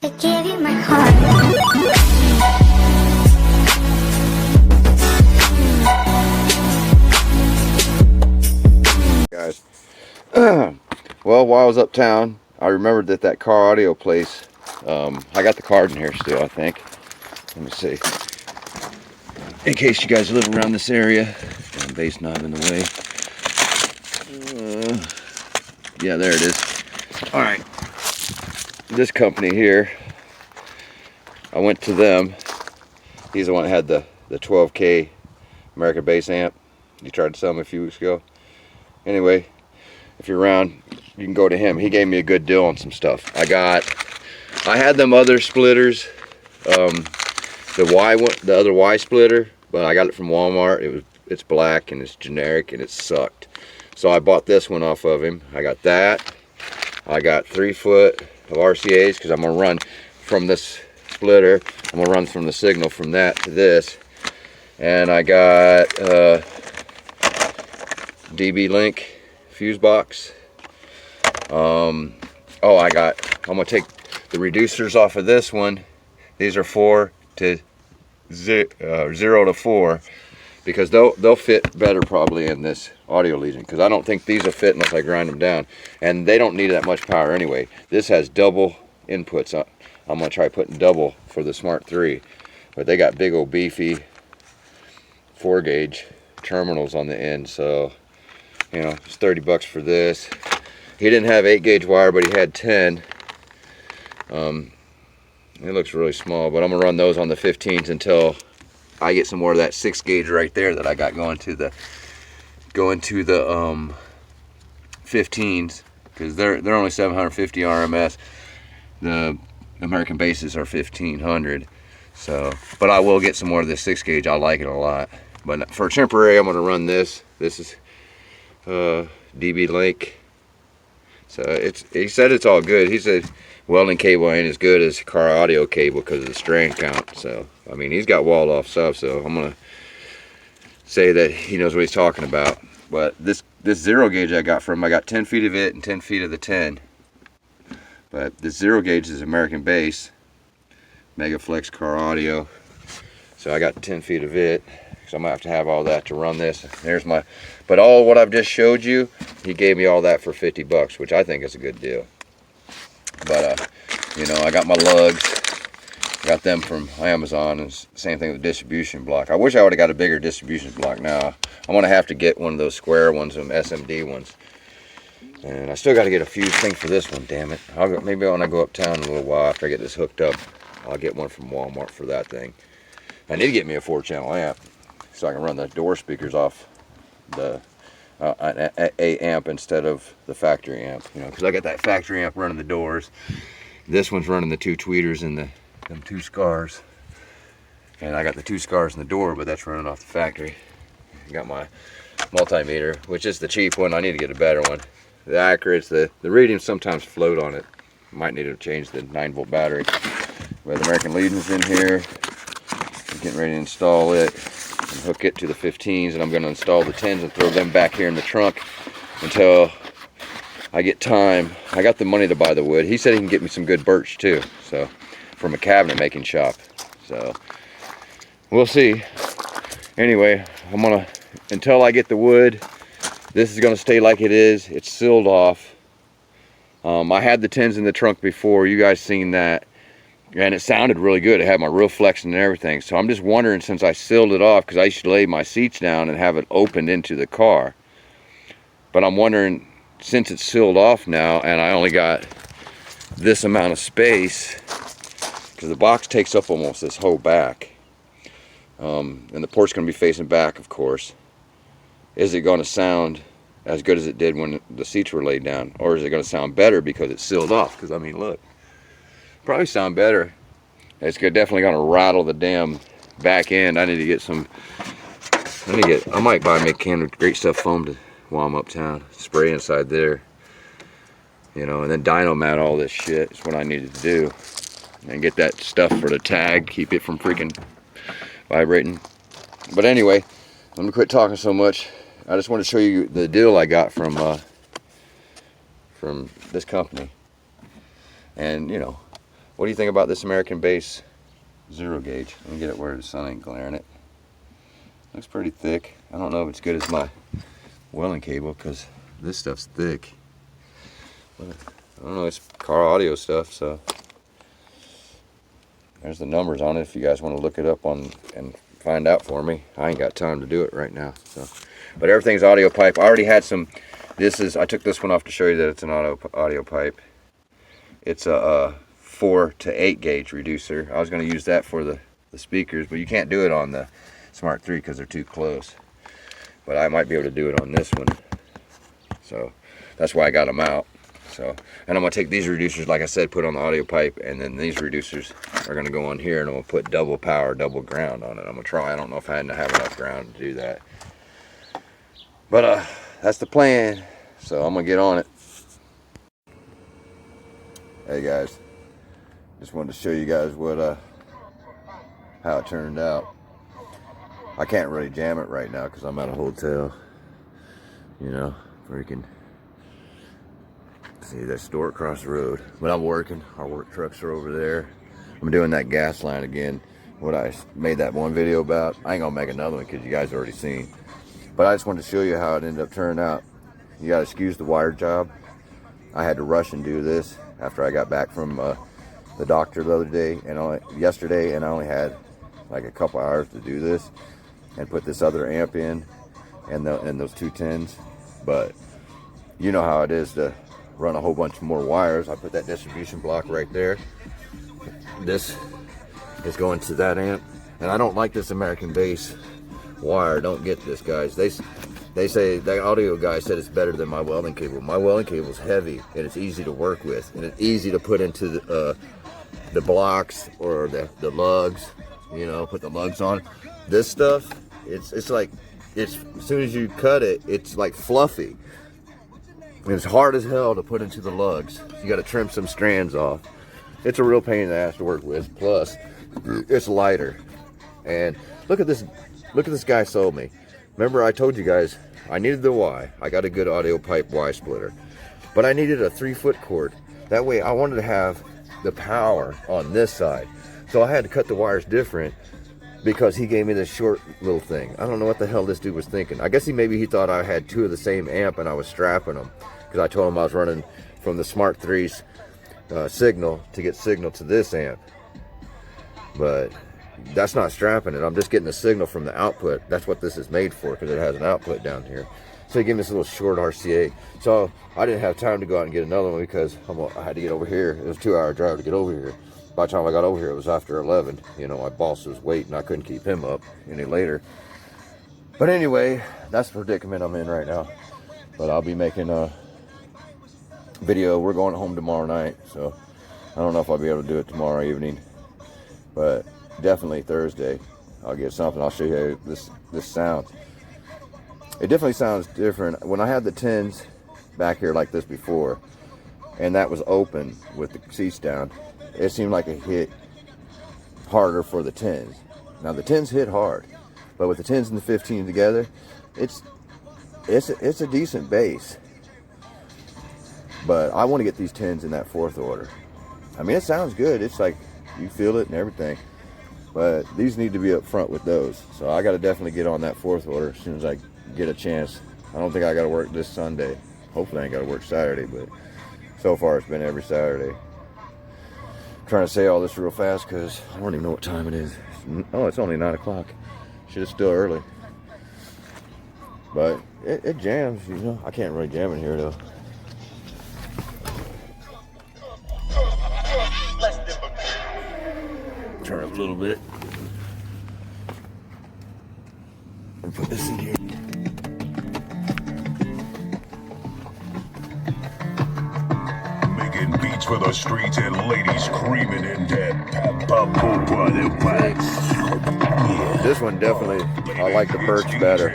I gave you my heart. Guys, well, while I was uptown, I remembered that car audio place. I got the card in here still, I think. Let me see. In case you guys live around this area, damn bass knob in the way. Yeah, there it is. All right, this company here, I went to them. He's the one that had the 12K American Bass amp. You tried to sell me a few weeks ago. Anyway, if you're around, you can go to him. He gave me a good deal on some stuff. I had them other splitters, the other Y splitter, but I got it from Walmart. It's black and it's generic and it sucked. So I bought this one off of him. I got that. I got 3 foot of RCAs because I'm gonna run from this splitter. I'm gonna run from the signal from that to this, and I got DB Link fuse box. I'm gonna take the reducers off of this one. These are 0 to 4 because they'll fit better probably in this audio legion, because I don't think these will fit unless I grind them down, and they don't need that much power anyway. This has double inputs. I'm gonna try putting double for the Smart 3, but they got big old beefy 4 gauge terminals on the end, so you know, it's 30 bucks for this. He didn't have 8 gauge wire, but he had 10. It looks really small, but I'm gonna run those on the 15s until I get some more of that 6 gauge right there that I got going to the 15s, because they're only 750 RMS. The American Basses are 1500. So, but I will get some more of this 6 gauge. I like it a lot. But for temporary, I'm gonna run this. This is DB Link. So he said it's all good. He said welding cable ain't as good as car audio cable because of the strand count. So I mean, he's got walled off stuff, so I'm gonna say that he knows what he's talking about. But this 0 gauge I got from him, I got 10 feet of it and 10 feet of the 10. But this 0 gauge is American Bass Mega Flex car audio, so I got 10 feet of it. So I'm gonna have to have all that to run this. There's my, but all what I've just showed you, he gave me all that for 50 bucks, which I think is a good deal. But you know, I got my lugs, got them from Amazon, and same thing with the distribution block. I wish I would have got a bigger distribution block. Now I'm gonna have to get one of those square ones, them SMD ones, and I still got to get a fuse thing for this one. Damn it! Maybe when I go uptown in a little while after I get this hooked up, I'll get one from Walmart for that thing. I need to get me a 4-channel amp, so I can run the door speakers off the a amp instead of the factory amp, you know, because I got that factory amp running the doors. This one's running the 2 tweeters and them 2 scars, and I got the 2 scars in the door, but that's running off the factory. I got my multimeter, which is the cheap one. I need to get a better one. The accurates, the readings sometimes float on it. Might need to change the 9-volt battery. We have the American Legion's in here. I'm getting ready to install it and hook it to the 15s, and I'm going to install the 10s and throw them back here in the trunk until I get time. I got the money to buy the wood. He said he can get me some good birch too, so from a cabinet making shop. So we'll see. Anyway, I'm gonna, until I get the wood, this is gonna stay like it is. It's sealed off. I had the 10s in the trunk before. You guys seen that, and it sounded really good. It had my roof flexing and everything. So I'm just wondering, since I sealed it off, because I used to lay my seats down and have it opened into the car, but I'm wondering, since it's sealed off now and I only got this amount of space, because the box takes up almost this whole back, and the port's going to be facing back, of course, is it going to sound as good as it did when the seats were laid down, or is it going to sound better because it's sealed off? Because I mean, look, probably sound better. It's definitely going to rattle the damn back end. I need to get some, I might buy me a can of Great Stuff foam to, while I'm uptown, spray inside there, you know, and then dyno mat all this shit is what I needed to do, and get that stuff for the tag, keep it from freaking vibrating. But anyway, let me quit talking so much. I just want to show you the deal I got from this company, and you know, What do you think about this American Bass 0 gauge? Let me get it where the sun ain't glaring it. Looks pretty thick. I don't know if it's good as my welding cable because this stuff's thick. But I don't know, it's car audio stuff, so there's the numbers on it if you guys want to look it up on and find out for me. I ain't got time to do it right now. So, but everything's audio pipe. I already had some. I took this one off to show you that it's an audio pipe. It's a 4 to 8 gauge reducer. I was going to use that for the speakers, but you can't do it on the Smart 3 because they're too close. But I might be able to do it on this one. So that's why I got them out. So, and I'm going to take these reducers, like I said, put on the audio pipe, and then these reducers are going to go on here, and I'm going to put double power, double ground on it. I'm going to try. I don't know if I had to have enough ground to do that. But that's the plan. So I'm going to get on it. Hey guys, just wanted to show you guys what how it turned out. I can't really jam it right now because I'm at a hotel, you know, freaking see that store across the road. But I'm working. Our work trucks are over there. I'm doing that gas line again, what I made that one video about. I ain't gonna make another one because you guys already seen, but I just wanted to show you how it ended up turning out. You gotta excuse the wire job. I had to rush and do this after I got back from the doctor the other day and yesterday, and I only had like a couple hours to do this and put this other amp in and those 2 tins. But you know how it is to run a whole bunch more wires. I put that distribution block right there. This is going to that amp, and I don't like this American Bass wire. Don't get this, guys. They say, the audio guy said it's better than my welding cable. My welding cable is heavy and it's easy to work with, and it's easy to put into the blocks or the lugs, you know, put the lugs on. This stuff, it's like, as soon as you cut it, it's like fluffy. And it's hard as hell to put into the lugs. You got to trim some strands off. It's a real pain in the ass to work with. Plus, it's lighter. And look at this guy sold me. Remember I told you guys I needed the Y. I got a good audio pipe Y splitter, but I needed a 3-foot cord. That way I wanted to have the power on this side. So I had to cut the wires different because he gave me this short little thing. I don't know what the hell this dude was thinking. I guess maybe he thought I had 2 of the same amp and I was strapping them, because I told him I was running from the Smart 3's signal to get signal to this amp. But that's not strapping it. I'm just getting the signal from the output. That's what this is made for, because it has an output down here. So he gave me this little short RCA. So I didn't have time to go out and get another one because I had to get over here. It was a 2-hour drive to get over here. By the time I got over here, it was after 11. You know, my boss was waiting. I couldn't keep him up any later. But anyway, that's the predicament I'm in right now. But I'll be making a video. We're going home tomorrow night, so I don't know if I'll be able to do it tomorrow evening. But definitely Thursday I'll get something. I'll show you how this sounds. It definitely sounds different. When I had the tins back here like this before, and that was open with the seats down, it seemed like it hit harder for the tins. Now the tins hit hard, but with the 10s and the 15 together, it's a decent bass. But I want to get these 10s in that 4th order. I mean, it sounds good. It's like you feel it and everything. But these need to be up front with those. So I got to definitely get on that 4th order as soon as I get a chance. I don't think I got to work this Sunday. Hopefully I ain't got to work Saturday, but so far it's been every Saturday. I'm trying to say all this real fast because I don't even know what time it is. Oh, it's only 9 o'clock. Shit, it's still early. But it jams, you know. I can't really jam in here though. Turn up a little bit and put this in here. Making beats for the streets and ladies creaming in that pop pipes. Yeah. This one definitely, I like the perch better.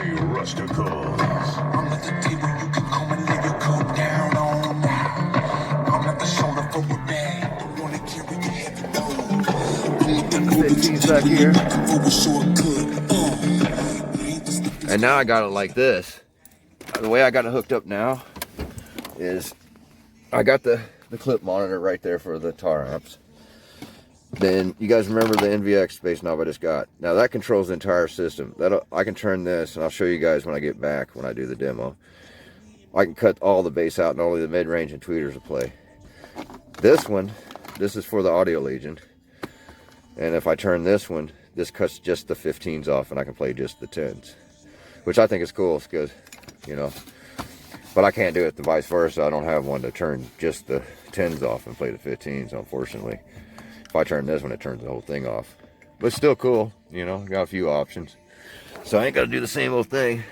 Back here. And now I got it like this. The way I got it hooked up now is I got the clip monitor right there for the tar amps. Then you guys remember the NVX space knob I just got. Now that controls the entire system. I can turn this, and I'll show you guys when I get back, when I do the demo. I can cut all the bass out and only the mid-range and tweeters will play. This one, this is for the Audio Legion. And if I turn this one, this cuts just the 15s off and I can play just the 10s. Which I think is cool, it's good, you know. But I can't do it the vice versa. I don't have one to turn just the 10s off and play the 15s, unfortunately. If I turn this one, it turns the whole thing off. But it's still cool, you know, got a few options. So I ain't got to do the same old thing.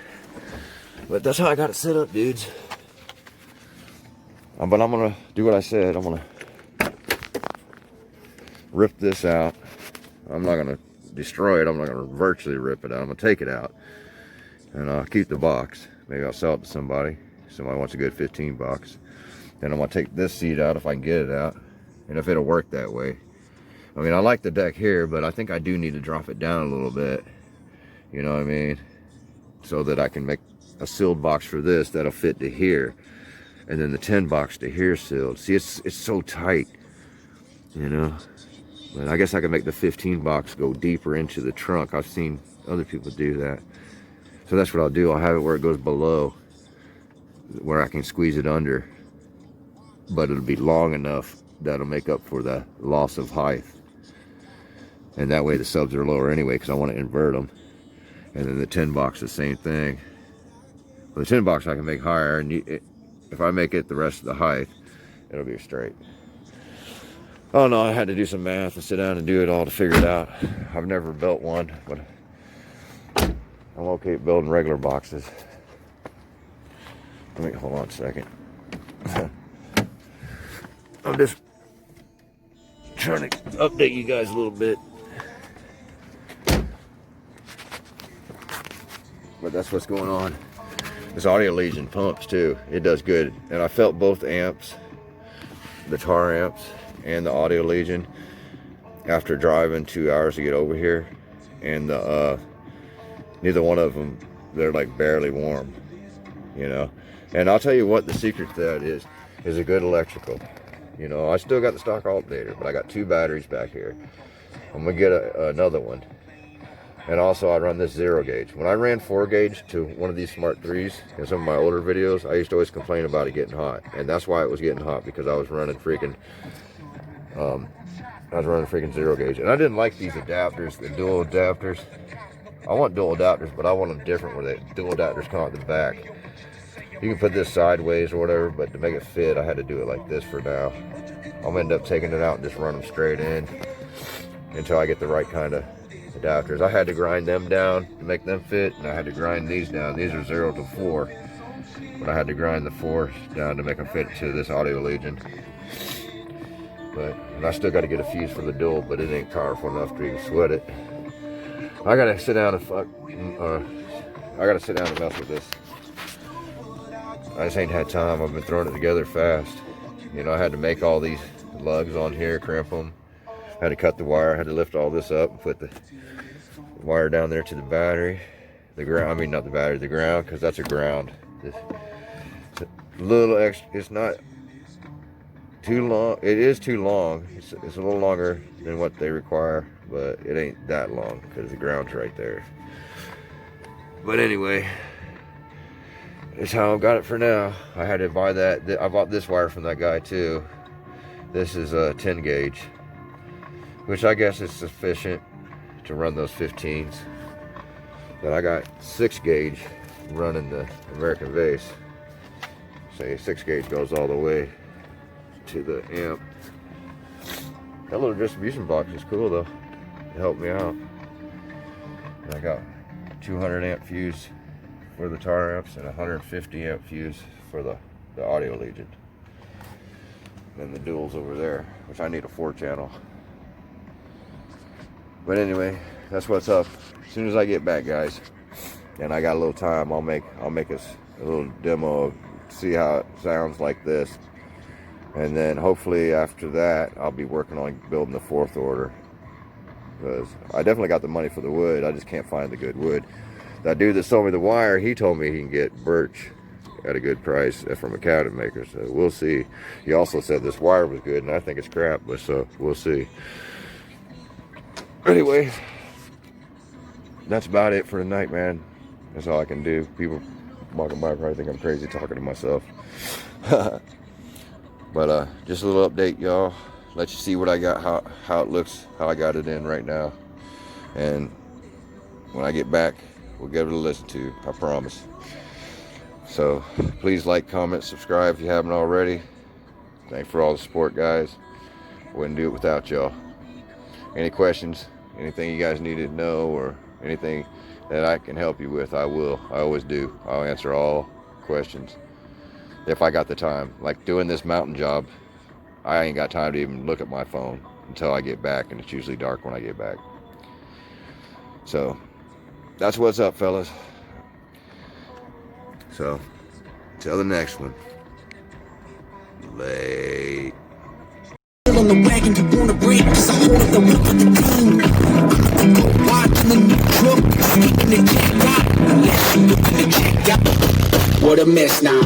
But that's how I got it set up, dudes. But I'm going to do what I said. I'm going to rip this out. I'm not going to destroy it. I'm not going to virtually rip it out. I'm going to take it out. And I'll keep the box. Maybe I'll sell it to somebody. Somebody wants a good 15 box. Then I'm going to take this seat out if I can get it out. And if it'll work that way. I mean, I like the deck here, but I think I do need to drop it down a little bit. You know what I mean? So that I can make a sealed box for this that'll fit to here. And then the 10 box to here sealed. See, it's so tight. You know? But I guess I can make the 15 box go deeper into the trunk. I've seen other people do that. So that's what I'll do. I'll have it where it goes below, where I can squeeze it under. But it'll be long enough that'll make up for the loss of height. And that way the subs are lower anyway, because I want to invert them. And then the 10 box, the same thing. Well, the 10 box I can make higher, and if I make it the rest of the height, it'll be straight. Oh no, I had to do some math and sit down and do it all to figure it out. I've never built one, but I'm okay building regular boxes. Let me, hold on a second. I'm just trying to update you guys a little bit. But that's what's going on. This Audio Legion pumps too. It does good. And I felt both amps, the tar amps and the Audio Legion, after driving 2 hours to get over here. And neither one of them, they're like barely warm, you know. And I'll tell you what the secret to that is a good electrical. You know, I still got the stock alternator, but I got 2 batteries back here. I'm gonna get another one. And also I run this 0 gauge. When I ran 4 gauge to one of these Smart 3s in some of my older videos, I used to always complain about it getting hot. And that's why it was getting hot, because I was running freaking 0 gauge. And I didn't like these adapters, the dual adapters. I want dual adapters, but I want them different, where the dual adapters come out the back. You can put this sideways or whatever, but to make it fit, I had to do it like this for now. I'll end up taking it out and just run them straight in until I get the right kind of adapters. I had to grind them down to make them fit, and I had to grind these down. These are 0 to 4, but I had to grind the 4 down to make them fit to this Audio Legion. But and I still got to get a fuse for the dual, but it ain't powerful enough to even sweat it. I gotta sit down and mess with this. I just ain't had time. I've been throwing it together fast. You know, I had to make all these lugs on here, crimp them. Had to cut the wire. Had to lift all this up and put the wire down there to the battery. The ground. I mean, not the battery, the ground, because that's a ground. It's a little extra. It's not too long. It is too long. It's a little longer than what they require, but it ain't that long because the ground's right there. But anyway, it's how I've got it for now. I had to buy that. I bought this wire from that guy too. This is a 10 gauge, which I guess is sufficient to run those 15s. But I got 6 gauge running the American Bass. Say 6 gauge goes all the way to the amp. That little distribution box is cool though. It helped me out. And I got 200 amp fuse for the tar amps and 150 amp fuse for the Audio Legion. And the duals over there, which I need a 4-channel. But anyway, that's what's up. As soon as I get back, guys, and I got a little time, I'll make us a little demo of see how it sounds like this. And then hopefully after that, I'll be working on building the 4th order. Because I definitely got the money for the wood. I just can't find the good wood. That dude that sold me the wire, he told me he can get birch at a good price from a cabinet maker. So we'll see. He also said this wire was good, and I think it's crap, but so we'll see. Anyway, that's about it for tonight, man. That's all I can do. People walking by probably think I'm crazy talking to myself. But just a little update, y'all. Let you see what I got, how it looks, how I got it in right now. And when I get back, we'll give it a listen to, I promise. So please like, comment, subscribe if you haven't already. Thanks for all the support, guys. Wouldn't do it without y'all. Any questions, anything you guys need to know, or anything that I can help you with, I will. I always do. I'll answer all questions if I got the time. Like doing this mountain job, I ain't got time to even look at my phone until I get back, and it's usually dark when I get back. So that's what's up, fellas. So till the next one. Late. On the wagon, you wanna break, cause I hold up the whip of the team. Watching the new truck, kicking the jack out. Unless you look in the check out. What a mess now.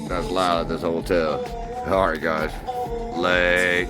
That's loud at this hotel. Alright, guys. Late.